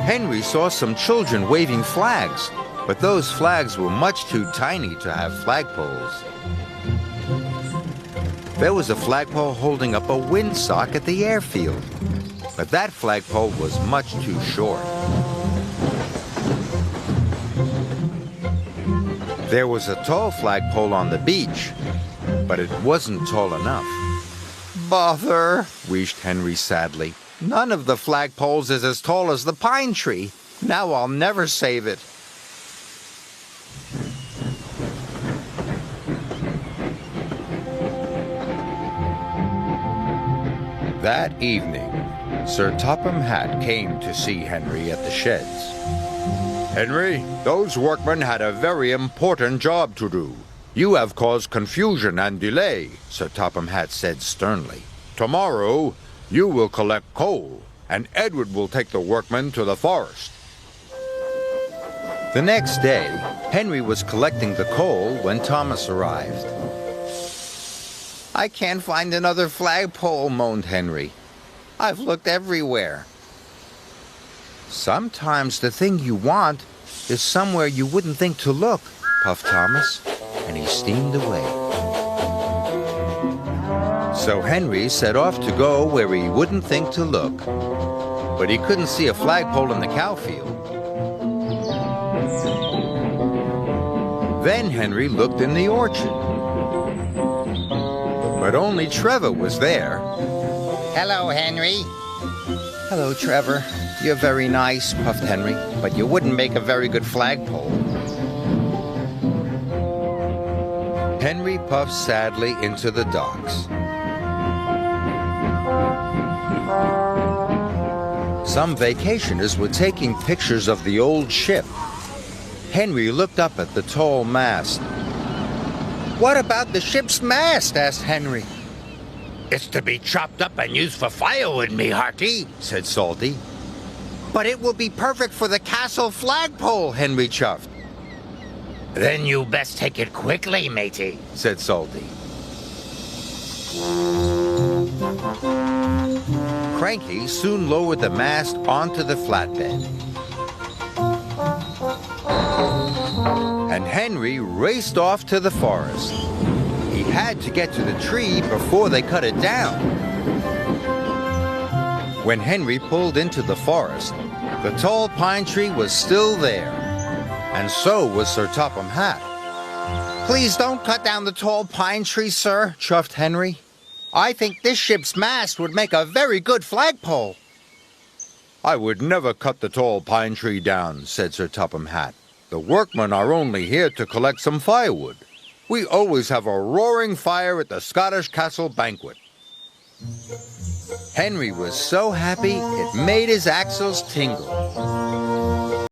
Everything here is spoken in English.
Henry saw some children waving flags, but those flags were much too tiny to have flagpoles. There was a flagpole holding up a windsock at the airfield, but that flagpole was much too short. There was a tall flagpole on the beach, but it wasn't tall enough. "Bother," wheezed Henry sadly. "None of the flagpoles is as tall as the pine tree. Now I'll never save it." That evening, Sir Topham Hatt came to see Henry at the sheds. "Henry, those workmen had a very important job to do. You have caused confusion and delay," Sir Topham Hatt said sternly. "Tomorrow, you will collect coal, and Edward will take the workmen to the forest." The next day, Henry was collecting the coal when Thomas arrived. "I can't find another flagpole," moaned Henry. "I've looked everywhere." "Sometimes the thing you want is somewhere you wouldn't think to look," puffed Thomas, and he steamed away. So Henry set off to go where he wouldn't think to look, but he couldn't see a flagpole in the cow field. Then Henry looked in the orchard, but only Trevor was there. Hello, Henry. "Hello, Trevor. You're very nice," puffed Henry, "but you wouldn't make a very good flagpole." Henry puffed sadly into the docks. Some vacationers were taking pictures of the old ship. Henry looked up at the tall mast. "What about the ship's mast?" asked Henry. It's to be chopped up and used for firewood, me hearty, said Salty. "But it will be perfect for the castle flagpole," Henry chuffed. Then you best take it quickly, matey, said Salty. Cranky soon lowered the mast onto the flatbed. And Henry raced off to the forest. He had to get to the tree before they cut it down. When Henry pulled into the forest, the tall pine tree was still there, and so was Sir Topham Hatt. "Please don't cut down the tall pine tree, sir," chuffed Henry. "I think this ship's mast would make a very good flagpole." "I would never cut the tall pine tree down," said Sir Topham Hatt. "The workmen are only here to collect some firewood. We always have a roaring fire at the Scottish Castle banquet." Henry was so happy it made his axles tingle.